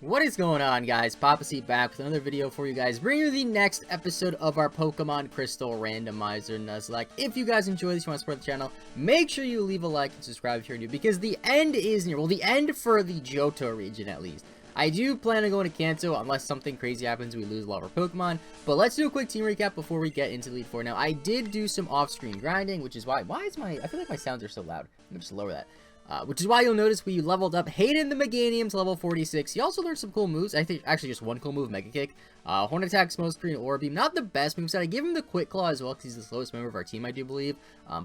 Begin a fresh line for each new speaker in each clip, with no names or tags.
What is going on, guys? PaPaSea back with another video for you guys, bringing you the next episode of our Pokemon Crystal Randomizer Nuzlocke. If you guys enjoy this, you want to support the channel, make sure you leave a like and subscribe if you're new, because the end is near. Well, the end for the Johto region, at least. I do plan on going to Kanto unless something crazy happens, we lose a lot of our Pokemon. But let's do a quick team recap before we get into Elite Four. Now, I did do some off-screen grinding, which is why is I feel like my sounds are so loud. Let me just lower that. Which is why you'll notice we leveled up Hayden the Meganium to level 46. He also learned some cool moves. I think actually just one cool move, Mega Kick. Horn Attack, Smoke Screen, Aura Beam. Not the best moveset. I give him the Quick Claw as well because he's the slowest member of our team, I do believe.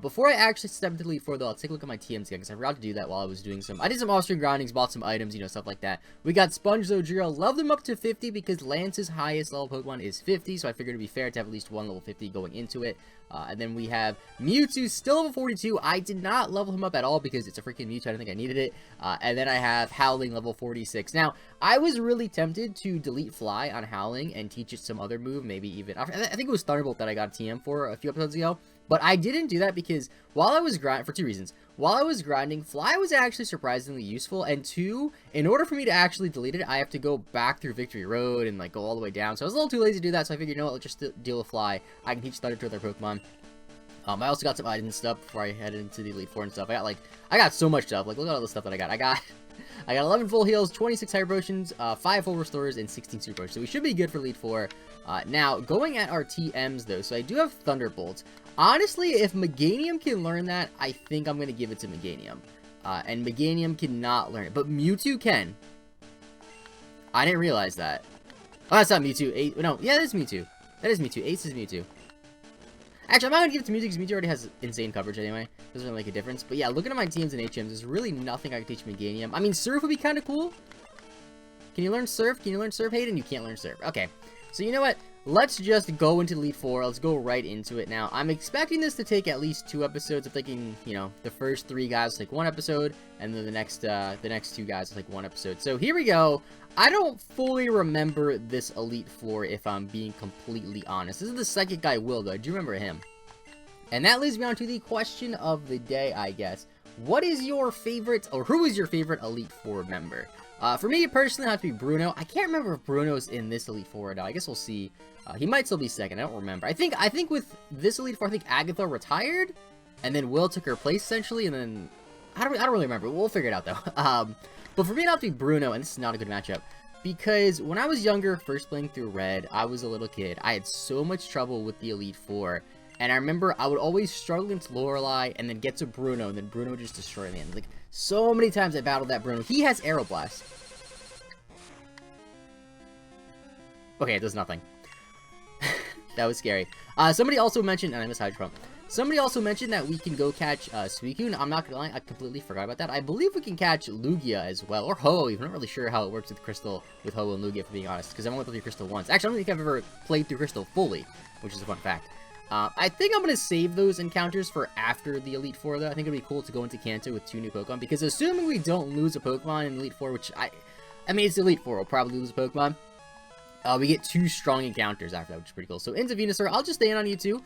Before I actually step into Elite Four, though, I'll take a look at my TMs again because I forgot to do that while I was doing some. I did some off-screen grindings, bought some items, you know, stuff like that. We got Sponge Zojiro, leveled him up to 50 because Lance's highest level Pokemon is 50, so I figured it'd be fair to have at least one level 50 going into it. And then we have Mewtwo, still level 42. I did not level him up at all because it's a freaking Mewtwo. I don't think I needed it. And then I have Howling, level 46. Now, I was really tempted to delete Fly on Howling and teach it some other move, maybe even... I think it was Thunderbolt that I got a TM for a few episodes ago. But I didn't do that because while I was grinding... For two reasons. While I was grinding, Fly was actually surprisingly useful. And two, in order for me to actually delete it, I have to go back through Victory Road and, like, go all the way down. So I was a little too lazy to do that, so I figured, you know what, let's just deal with Fly. I can teach Thunder to other Pokemon. I also got some items and stuff before I headed into the Elite Four and stuff. I got so much stuff. Like, look at all the stuff that I got. I got 11 full heals, 26 hyper potions, 5 full restores, and 16 super potions. So we should be good for Elite Four. Now, going at our TMs, though, so I do have Thunderbolt. Honestly, if Meganium can learn that, I think I'm going to give it to Meganium. And Meganium cannot learn it, but Mewtwo can. I didn't realize that. Oh, that's not Mewtwo. No, yeah, that is Mewtwo. That is Mewtwo. Ace is Mewtwo. Actually, I'm not going to give it to Mewtwo because Mewtwo already has insane coverage anyway. Doesn't really make a difference. But yeah, looking at my teams and HMs, there's really nothing I can teach Meganium. I mean, Surf would be kind of cool. Can you learn Surf? Can you learn Surf, Hayden? You can't learn Surf. Okay. So you know what? Let's just go into Elite Four. Let's go right into it now. I'm expecting this to take at least 2 episodes. I'm thinking, you know, the first 3 guys will take 1 episode, and then the next 2 guys will take 1 episode. So here we go. I don't fully remember this Elite Four, if I'm being completely honest. This is the second guy, Will, though. I do remember him. And that leads me on to the question of the day, I guess. What is your favorite, or who is your favorite Elite Four member? For me, personally, it has to be Bruno. I can't remember if Bruno's in this Elite Four now. I guess we'll see. He might still be second. I don't remember. I think with this Elite Four, I think Agatha retired, and then Will took her place, essentially, and then... I don't really remember. We'll figure it out, though. But for me, it has to be Bruno, and this is not a good matchup. Because when I was younger, first playing through Red, I was a little kid. I had so much trouble with the Elite Four. And I remember I would always struggle into Lorelei, and then get to Bruno, and then Bruno would just destroy me. And like, so many times I battled that Bruno. He has Aeroblast. Okay, it does nothing. That was scary. Somebody also mentioned, and I missed Hydro Pump. Somebody also mentioned that we can go catch Suicune. I'm not gonna lie, I completely forgot about that. I believe we can catch Lugia as well, or Ho. I'm not really sure how it works with Crystal, with Ho and Lugia, for being honest, because I've only played through Crystal once. Actually, I don't think I've ever played through Crystal fully, which is a fun fact. I think I'm gonna save those encounters for after the Elite Four, though. I think it'd be cool to go into Kanto with 2 new Pokemon, because assuming we don't lose a Pokemon in Elite Four, which I mean, it's Elite Four, we'll probably lose a Pokemon. We get 2 strong encounters after that, which is pretty cool. So into Venusaur, I'll just stay in on you 2.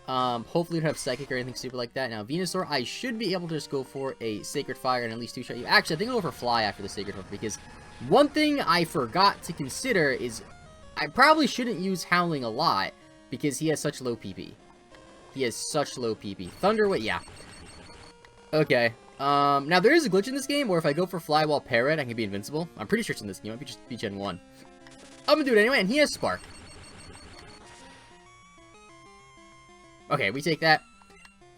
Hopefully we don't have Psychic or anything stupid like that. Now, Venusaur, I should be able to just go for a Sacred Fire and at least 2-shot you. Actually, I think I'll go for Fly after the Sacred Fire, because one thing I forgot to consider is I probably shouldn't use Howling a lot, because he has such low PP. He has such low PP. Thunder Wave, yeah. Okay. Now there is a glitch in this game where if I go for Fly while Parrot, I can be invincible. I'm pretty sure it's in this game. It might just be Gen 1. I'm gonna do it anyway, and he has Spark. Okay, we take that,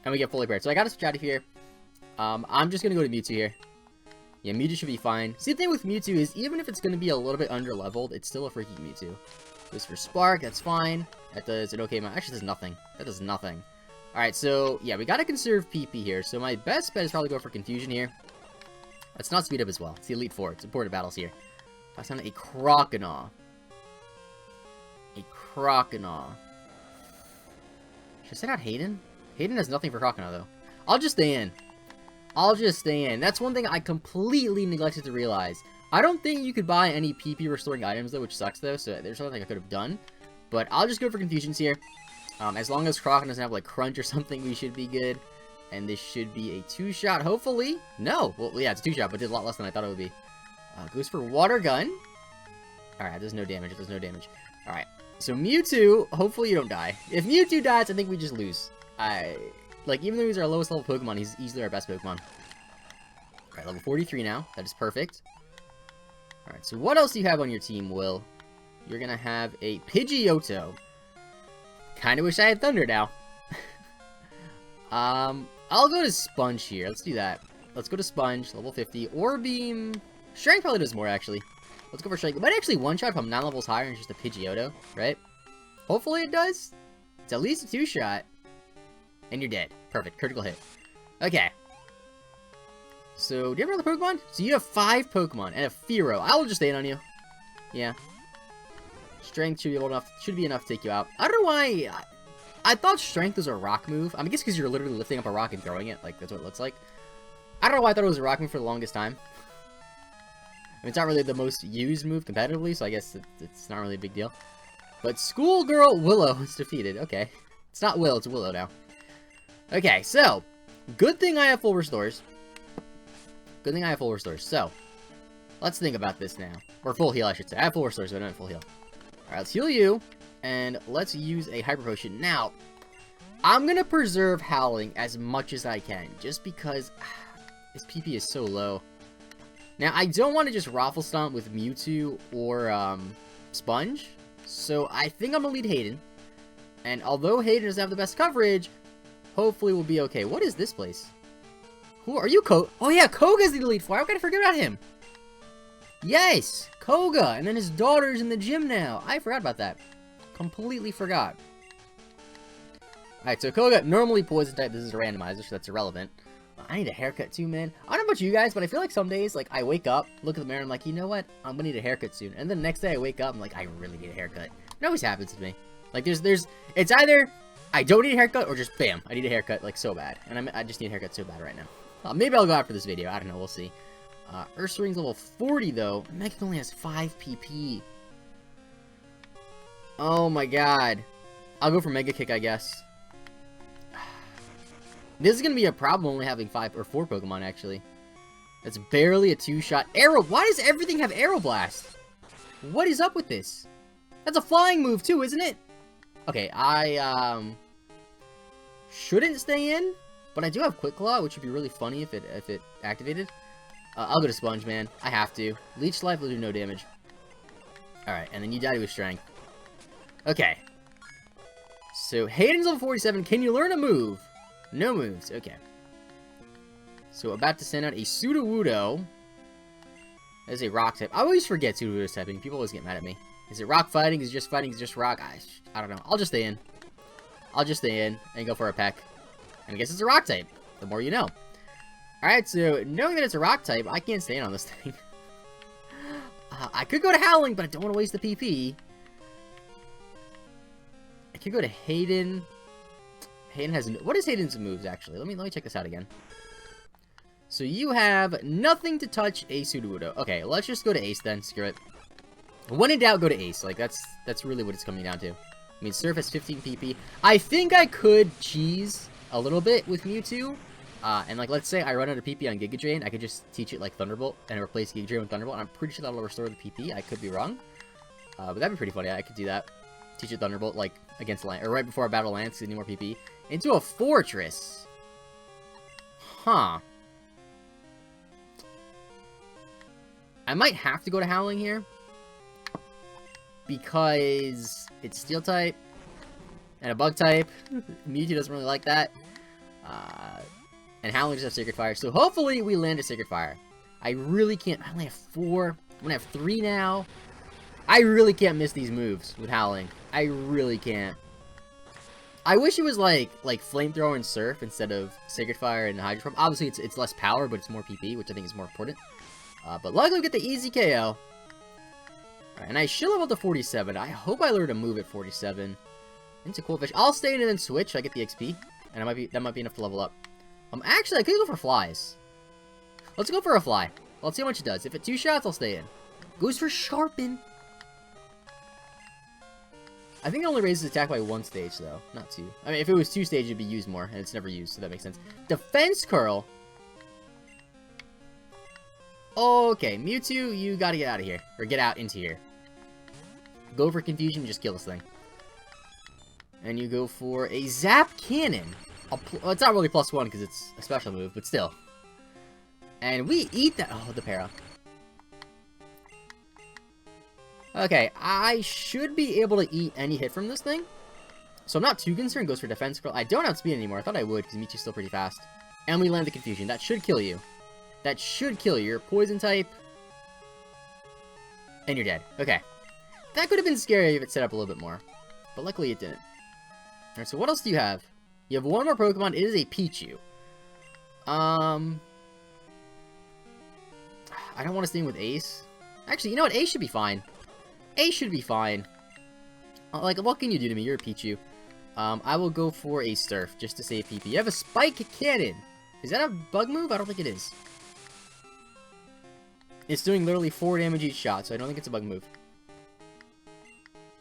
and we get fully prepared. So I gotta switch out of here. I'm just gonna go to Mewtwo here. Yeah, Mewtwo should be fine. See, the thing with Mewtwo is, even if it's gonna be a little bit under-leveled, it's still a freaking Mewtwo. Goes for Spark, that's fine. That does an okay amount. Actually, does nothing. That does nothing. Alright, so, yeah, we gotta conserve PP here. So my best bet is probably go for Confusion here. Let's not speed up as well. It's the Elite Four. It's important battles here. I sound a Croconaw. A Croconaw. Should I send out Hayden? Hayden has nothing for Croconaw, though. I'll just stay in. I'll just stay in. That's one thing I completely neglected to realize. I don't think you could buy any PP restoring items, though, which sucks, though, so there's something I could have done. But I'll just go for Confusions here. As long as Croconaw doesn't have, like, Crunch or something, we should be good. And this should be a 2-shot, hopefully. No! Well, yeah, it's a 2-shot, but did a lot less than I thought it would be. Goes for Water Gun. Alright, there's no damage. There's no damage. Alright. So Mewtwo, hopefully you don't die. If Mewtwo dies, I think we just lose. Like, even though he's our lowest level Pokemon, he's easily our best Pokemon. Alright, level 43 now. That is perfect. Alright, so what else do you have on your team, Will? You're gonna have a Pidgeotto. Kinda wish I had Thunder now. I'll go to Sponge here. Let's do that. Let's go to Sponge, level 50. Orbeam. Strength probably does more, actually. Let's go for Strength. It might actually one-shot if I'm 9 levels higher and it's just a Pidgeotto, right? Hopefully it does. It's at least a 2-shot. And you're dead. Perfect. Critical hit. Okay. So, do you have another Pokemon? So you have 5 Pokemon and a Fearow. I will just stay in on you. Yeah. Strength should be enough to take you out. I don't know why. I thought Strength was a rock move. I guess because you're literally lifting up a rock and throwing it. Like, that's what it looks like. I don't know why I thought it was a rock move for the longest time. I mean, it's not really the most used move competitively, so I guess it's not really a big deal. But Schoolgirl Willow is defeated. Okay. It's not Will, it's Willow now. Okay, so. Good thing I have full restores. Good thing I have full restores. So, let's think about this now. Or full heal, I should say. I have full restores, but I don't have full heal. Alright, let's heal you. And let's use a Hyper Potion. Now, I'm going to preserve Howling as much as I can. Just because his PP is so low. Now, I don't want to just Raffle Stomp with Mewtwo or Sponge. So, I think I'm going to lead Hayden. And although Hayden doesn't have the best coverage, hopefully we'll be okay. What is this place? Who are you, Koga? Oh yeah, Koga's the elite four. How could I forget about him? Yes, Koga. And then his daughter's in the gym now. I forgot about that. Completely forgot. Alright, so Koga, normally poison type. This is a randomizer, so that's irrelevant. I need a haircut too, man. I don't know about you guys, but I feel like some days, like, I wake up, look at the mirror, and I'm like, you know what? I'm gonna need a haircut soon. And then the next day I wake up, I'm like, I really need a haircut. It always happens to me. Like, it's either I don't need a haircut, or just, bam, I need a haircut, like, so bad. And I just need a haircut so bad right now. Maybe I'll go after this video. I don't know. We'll see. Ursaring's level 40, though. Mega only has 5 PP. Oh, my God. I'll go for Mega Kick, I guess. This is going to be a problem only having 5 or 4 Pokemon, actually. That's barely a 2-shot. Arrow. Why does everything have Arrow Blast? What is up with this? That's a flying move, too, isn't it? Okay, I, shouldn't stay in. But I do have Quick Claw, which would be really funny if it activated. I'll go to Sponge, man. I have to. Leech Life will do no damage. Alright, and then you die to his Strength. Okay. So, Hayden's level 47. Can you learn a move? No moves. Okay. So, about to send out a Sudowoodo. As a Rock type. I always forget Sudowoodo's typing. People always get mad at me. Is it Rock Fighting? Is it just Fighting? Is it just Rock? I don't know. I'll just stay in. I'll just stay in and go for a Peck. And I guess it's a Rock type. The more you know. Alright, so knowing that it's a Rock type, I can't stand on this thing. I could go to Howling, but I don't want to waste the PP. I could go to Hayden. Hayden has... What is Hayden's moves, actually? Let me check this out again. So you have nothing to touch a Sudowoodo. Okay, let's just go to Ace then. Screw it. When in doubt, go to Ace. Like, that's really what it's coming down to. I mean, Surf has 15 PP. I think I could cheese a little bit with Mewtwo. And like, let's say I run out of PP on Giga Drain, I could just teach it like Thunderbolt and replace Giga Drain with Thunderbolt, and I'm pretty sure that'll restore the PP. I could be wrong. But that'd be pretty funny. I could do that. Teach it Thunderbolt, like, against Lance, or right before I battle Lance, so you need more PP. Into a Fortress. Huh. I might have to go to Howling here. Because it's Steel type. And a Bug type. Mewtwo doesn't really like that. And Howling just have Sacred Fire. So hopefully we land a Sacred Fire. I really can't. I only have 4. I'm gonna have 3 now. I really can't miss these moves with Howling. I really can't. I wish it was like Flamethrower and Surf instead of Sacred Fire and Hydro Pump. Obviously it's less power, but it's more PP, which I think is more important. But luckily we get the easy KO. Alright, and I should level up to 47. I hope I learn to move at 47. Into Cool Fish. I'll stay in and then switch so I get the XP. And that might be enough to level up. Actually, I could go for Flies. Let's go for a Fly. Let's see how much it does. If it 2 shots, I'll stay in. Goes for Sharpen. I think it only raises attack by 1 stage, though. Not 2. I mean, if it was 2 stages, it'd be used more. And it's never used, so that makes sense. Defense Curl. Okay, Mewtwo, you gotta get out of here. Or get out into here. go for Confusion, just kill this thing. And you go for a Zap Cannon. Well, it's not really +1 because it's a special move, but still. And we eat that. Oh, the para. Okay, I should be able to eat any hit from this thing. So I'm not too concerned. Goes for Defense Curl. I don't have speed anymore. I thought I would because Michi's still pretty fast. And we land the Confusion. That should kill you. That should kill you. You're Poison type. And you're dead. Okay. That could have been scary if it set up a little bit more. But luckily it didn't. Alright, so what else do you have? You have one more Pokemon. It is a Pichu. I don't want to stay with Ace. Actually, you know what? Ace should be fine. Ace should be fine. Like, what can you do to me? You're a Pichu. I will go for a Surf, just to save PP. You have a Spike Cannon. Is that a bug move? I don't think it is. It's doing literally 4 damage each shot, so I don't think it's a bug move.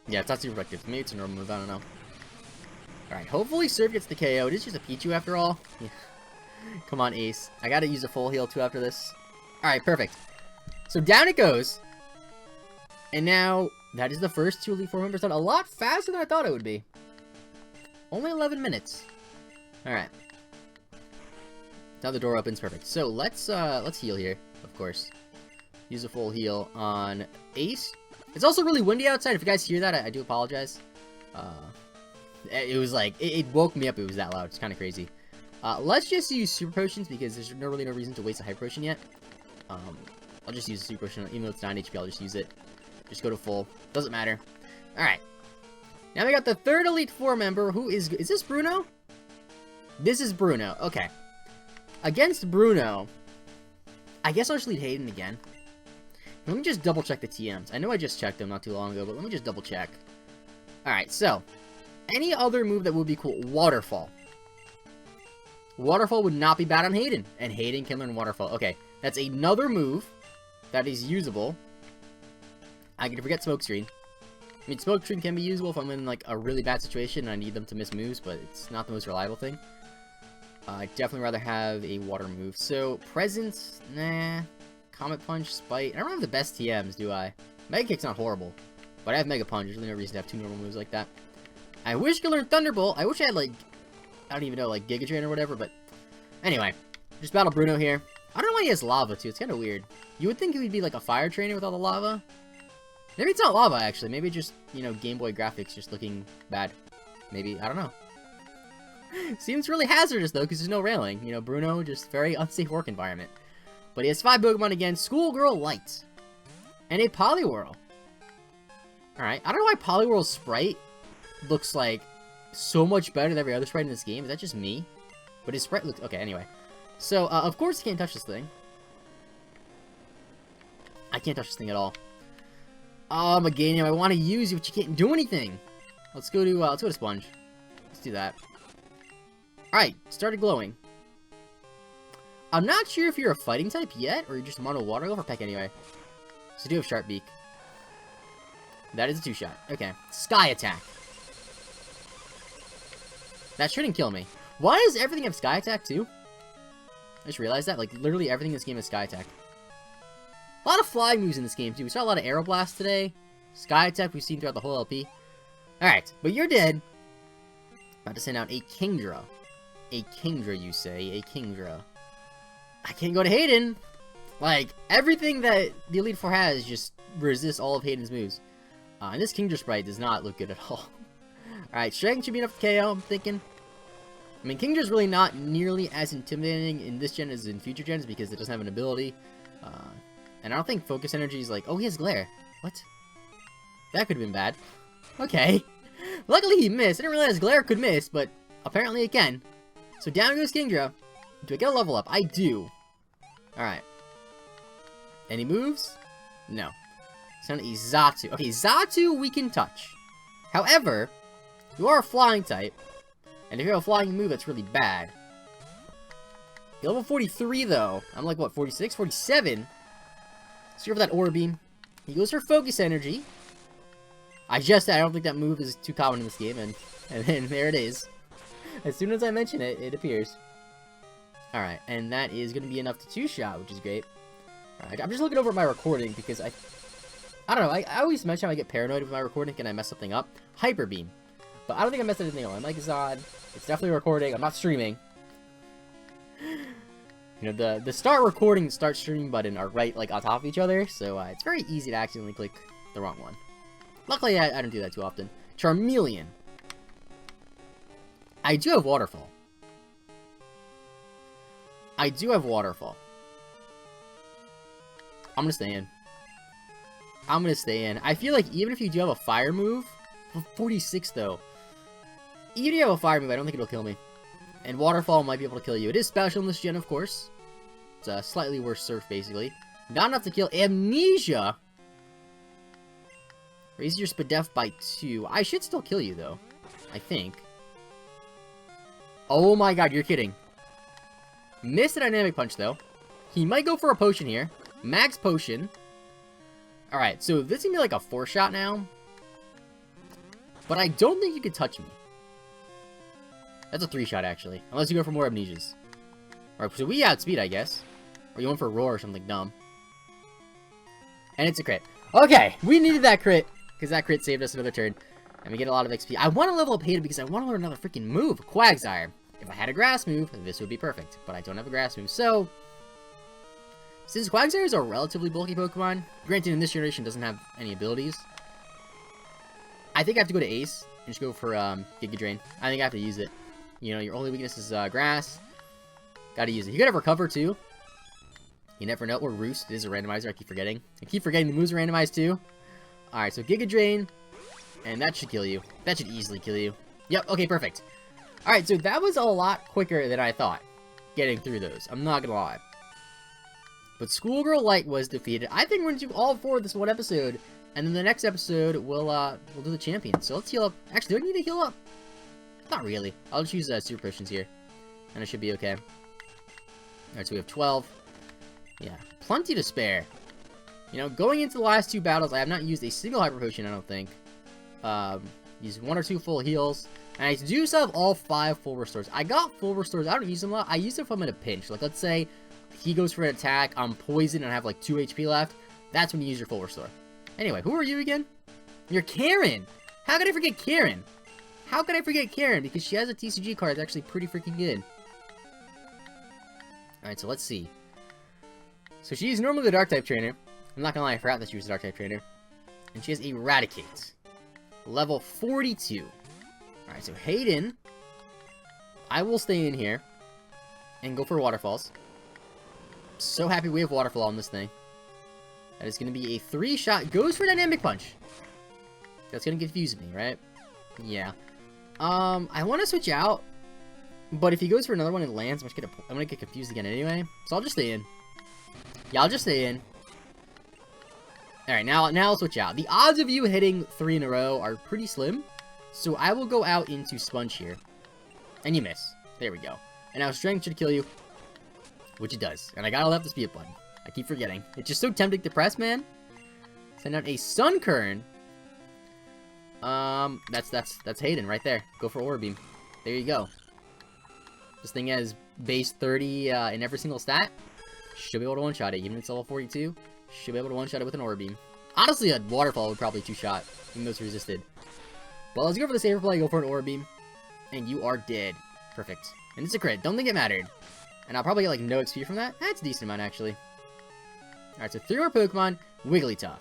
Yeah, it's not super effective. Maybe it's a normal move, I don't know. Alright, hopefully Surf gets the KO. It is just a Pichu after all. Yeah. Come on, Ace. I gotta use a full heal too after this. Alright, perfect. So down it goes. And now, that is the first 2 Elite Four members done a lot faster than I thought it would be. Only 11 minutes. Alright. Now the door opens, perfect. So let's heal here, of course. Use a full heal on Ace. It's also really windy outside. If you guys hear that, I do apologize. It was like, it woke me up. It was that loud. It's kind of crazy. Let's just use Super Potions because there's really no reason to waste a Hyper Potion yet. I'll just use a Super Potion. Even though it's 9 HP, I'll just use it. Just go to full. Doesn't matter. Alright. Now we got the third Elite Four member. Who is this Bruno? This is Bruno. Okay. Against Bruno, I guess I'll just lead Hayden again. Let me just double check the TMs. I know I just checked them not too long ago, but let me just double check. Alright, so. Any other move that would be cool? Waterfall. Waterfall would not be bad on Hayden. And Hayden can learn Waterfall. Okay, that's another move that is usable. I can forget Smokescreen. I mean, Smokescreen can be usable if I'm in, like, a really bad situation and I need them to miss moves, but it's not the most reliable thing. I'd definitely rather have a water move. So, Presence, nah. Comet Punch, Spite. I don't have the best TMs, do I? Mega Kick's not horrible, but I have Mega Punch. There's really no reason to have 2 normal moves like that. I wish I could learn Thunderbolt. I wish I had, like, I don't even know, like, Giga Drain or whatever, but anyway. Just battle Bruno here. I don't know why he has lava, too. It's kind of weird. You would think he would be, like, a fire trainer with all the lava. Maybe it's not lava, actually. Maybe just, you know, Game Boy graphics just looking bad. Maybe. I don't know. Seems really hazardous, though, because there's no railing. You know, Bruno, just very unsafe work environment. But he has 5 Pokemon again. Schoolgirl Light. And a Poliwhirl. Alright. I don't know why Poliwhirl's sprite looks like so much better than every other sprite in this game. Is that just me? But his sprite looks... Okay, anyway. So, of course, you can't touch this thing. I can't touch this thing at all. Oh, Meganium, I want to use you, but you can't do anything. Let's go to Sponge. Let's do that. Alright, started glowing. I'm not sure if you're a fighting type yet, or you're just mono water. Go for Peck anyway. So do have Sharp Beak. That is a 2-shot. Okay. Sky Attack. That shouldn't kill me. Why does everything have Sky Attack too? I just realized that. Like, literally everything in this game has Sky Attack. A lot of flying moves in this game too. We saw a lot of Aeroblast today. Sky Attack we've seen throughout the whole LP. Alright, but you're dead. About to send out a Kingdra. A Kingdra, you say. A Kingdra. I can't go to Hayden. Like, everything that the Elite Four has just resists all of Hayden's moves. And this Kingdra sprite does not look good at all. Alright, Strength should be enough to KO, I'm thinking. I mean, Kingdra's really not nearly as intimidating in this gen as in future gens because it doesn't have an ability. And I don't think Focus Energy is like... Oh, he has Glare. What? That could have been bad. Okay. Luckily he missed. I didn't realize Glare could miss, but apparently it can. So down goes Kingdra. Do I get a level up? I do. Alright. Any moves? No. Send a Xatu. Okay, Xatu we can touch. However, you are a flying type. And if you have a flying move, that's really bad. You're level 43 though. I'm like, what, 46? 47? So you're for that Aura Beam. He goes for Focus Energy. I don't think that move is too common in this game, and then there it is. As soon as I mention it, it appears. Alright, and that is going to be enough to 2-shot, which is great. Alright, I'm just looking over my recording because I I don't know, I always mention I get paranoid with my recording and I mess something up. Hyper Beam. But I don't think I messed anything up. My mic is on. It's definitely recording. I'm not streaming. You know, the start recording and start streaming button are right, like, on top of each other. So, it's very easy to accidentally click the wrong one. Luckily, I don't do that too often. Charmeleon. I do have Waterfall. I do have Waterfall. I'm gonna stay in. I'm gonna stay in. I feel like even if you do have a fire move, 46 though. Even if you have a fire move, I don't think it'll kill me. And Waterfall might be able to kill you. It is special in this gen, of course. It's a slightly worse surf, basically. Not enough to kill. Amnesia! Raise your Spadef by 2. I should still kill you, though. I think. Oh my god, you're kidding. Missed a Dynamic Punch, though. He might go for a potion here. Max Potion. Alright, so this is gonna be like a 4-shot now. But I don't think you can touch me. That's a 3-shot, actually. Unless you go for more Amnesias. Alright, so we outspeed, I guess. Or you went for Roar or something dumb. And it's a crit. Okay, we needed that crit. Because that crit saved us another turn. And we get a lot of XP. I want to level up Hayden because I want to learn another freaking move. Quagsire. If I had a grass move, this would be perfect. But I don't have a grass move. So, since Quagsire is a relatively bulky Pokemon, granted in this generation doesn't have any abilities, I think I have to go to Ace and just go for Giga Drain. I think I have to use it. You know, your only weakness is grass. Gotta use it. You gotta recover too. You never know. Or Roost. It is a randomizer. I keep forgetting. I keep forgetting the moves are randomized too. Alright, so Giga Drain. And that should kill you. That should easily kill you. Yep, okay, perfect. Alright, so that was a lot quicker than I thought. Getting through those. I'm not gonna lie. But Schoolgirl Light was defeated. I think we're gonna do all 4 of this one episode. And then the next episode, we'll do the champion. So let's heal up. Actually, do I need to heal up? Not really. I'll just use Super Potions here. And it should be okay. Alright, so we have 12. Yeah, plenty to spare. You know, going into the last 2 battles, I have not used a single Hyper Potion, I don't think. Used 1 or 2 full heals. And I do still have all 5 full restores. I got full restores. I don't use them a lot. I use them if I'm in a pinch. Like, let's say he goes for an attack, I'm poisoned, and I have like 2 HP left. That's when you use your full restore. Anyway, who are you again? You're Karen! How could I forget Karen? How could I forget Karen? Because she has a TCG card that's actually pretty freaking good. Alright, so let's see. So she's normally the Dark-type trainer. I'm not gonna lie, I forgot that she was a Dark-type trainer. And she has Eradicate. Level 42. Alright, so Hayden. I will stay in here. And go for Waterfalls. So happy we have Waterfall on this thing. That is gonna be a 3-shot. Goes for Dynamic Punch. That's gonna confuse me, right? Yeah. I want to switch out, but if he goes for another one and lands, I'm gonna get confused again anyway. So I'll just stay in. Yeah, I'll just stay in. All right, now I'll switch out. The odds of you hitting 3 in a row are pretty slim, so I will go out into Sponge here, and you miss. There we go. And now Strength should kill you, which it does. And I gotta left the speed button. I keep forgetting. It's just so tempting to press, man. Send out a Sunkern. That's Hayden right there. Go for Aura Beam. There you go. This thing has base 30 in every single stat. Should be able to one-shot it. Even if it's level 42, should be able to one-shot it with an Aura Beam. Honestly, a Waterfall would probably 2-shot, even though it's resisted. But let's go for the safer play. Go for an Aura Beam. And you are dead. Perfect. And it's a crit. Don't think it mattered. And I'll probably get like no XP from that. That's a decent amount, actually. Alright, so 3 more Pokemon. Wigglytuff.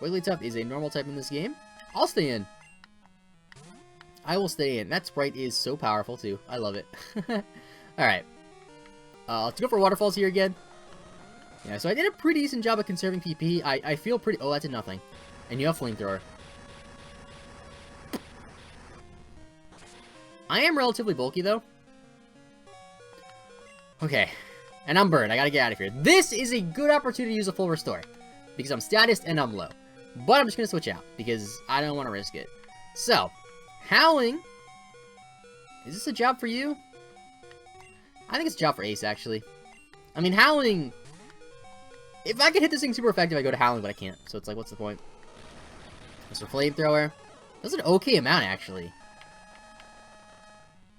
Wigglytuff is a normal type in this game. I'll stay in. I will stay in. That sprite is so powerful, too. I love it. Alright. Let's go for Waterfalls here again. Yeah, so I did a pretty decent job of conserving PP. I feel pretty... Oh, that did nothing. And you have Flamethrower. I am relatively bulky, though. Okay. And I'm burned. I gotta get out of here. This is a good opportunity to use a full restore. Because I'm status and I'm low. But I'm just gonna switch out. Because I don't want to risk it. So. Howling. Is this a job for you? I think it's a job for Ace, actually. I mean, Howling... If I could hit this thing super effective, I go to Howling, but I can't. So it's like, what's the point? Mr. Flamethrower. That's an okay amount, actually.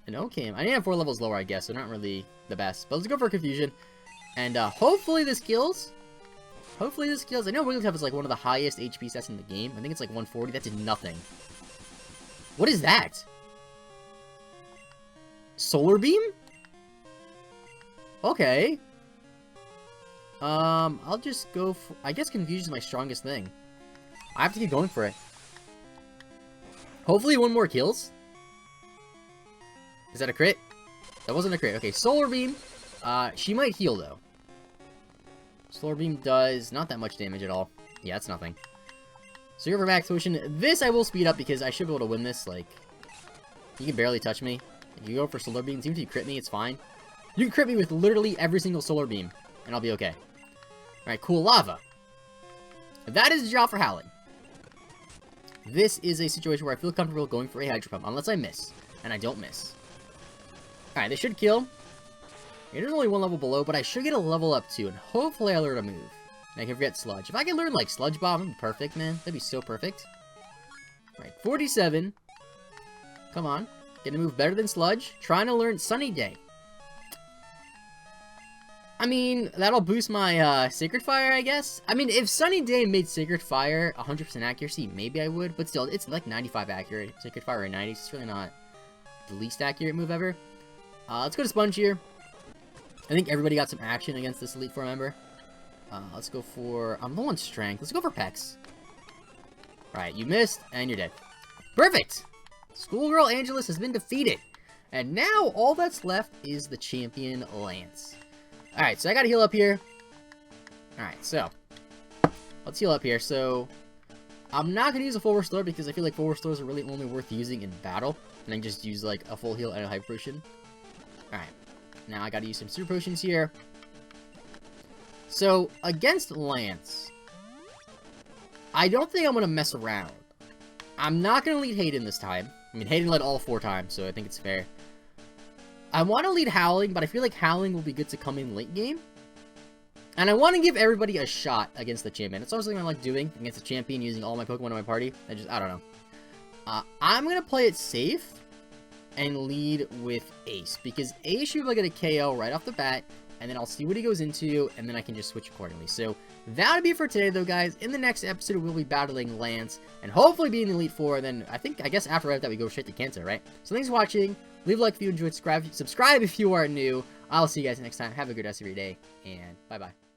An okay amount. I need to have 4 levels lower, I guess, so not really the best. But let's go for Confusion. And hopefully this kills. Hopefully this kills. I know Wigglytuff is like one of the highest HP stats in the game. I think it's like 140. That did nothing. What is that? Solar Beam? Okay. I'll just go for... I guess Confusion is my strongest thing. I have to keep going for it. Hopefully one more kills. Is that a crit? That wasn't a crit. Okay, Solar Beam. She might heal, though. Solar Beam does not that much damage at all. Yeah, that's nothing. So you're for Max Potion. This I will speed up because I should be able to win this. Like, you can barely touch me. If you go for Solar Beam, even if you crit me, it's fine. You can crit me with literally every single Solar Beam, and I'll be okay. Alright, cool. Lava. That is the job for Howling. This is a situation where I feel comfortable going for a Hydro Pump, unless I miss. And I don't miss. Alright, they should kill. It is only one level below, but I should get a level up too, and hopefully I learn a move. And I can forget Sludge. If I can learn, like, Sludge Bomb, that'd be perfect, man. That'd be so perfect. Alright, 47. Come on. Get a move better than Sludge. Trying to learn Sunny Day. I mean, that'll boost my, Sacred Fire, I guess. I mean, if Sunny Day made Sacred Fire 100% accuracy, maybe I would. But still, it's like 95 accurate. Sacred Fire at 90, so it's really not the least accurate move ever. Let's go to Sponge here. I think everybody got some action against this Elite Four member. Let's go for... I'm low on Strength. Let's go for Pex. Alright, you missed, and you're dead. Perfect! Schoolgirl Angelus has been defeated. And now, all that's left is the champion Lance. Alright, so I gotta heal up here. Alright, so... let's heal up here. So... I'm not gonna use a full restore because I feel like full restores are really only worth using in battle. And I can just use, like, a full heal and a Hyper Potion. Alright. Now I gotta use some Super Potions here. So, against Lance... I don't think I'm gonna mess around. I'm not gonna lead Hayden this time. I mean, Hayden led all 4 times, so I think it's fair. I want to lead Howling, but I feel like Howling will be good to come in late game. And I want to give everybody a shot against the champion. It's always something I like doing against the champion, using all my Pokemon in my party. I don't know. I'm going to play it safe and lead with Ace, because Ace should be going to KO right off the bat, and then I'll see what he goes into, and then I can just switch accordingly. So, that'll be it for today, though, guys. In the next episode, we'll be battling Lance, and hopefully being the Elite Four, and then I guess after that, we go straight to Kanto, right? So, thanks for watching. Leave a like if you enjoyed, subscribe if you are new. I'll see you guys next time. Have a good rest of your day, and bye-bye.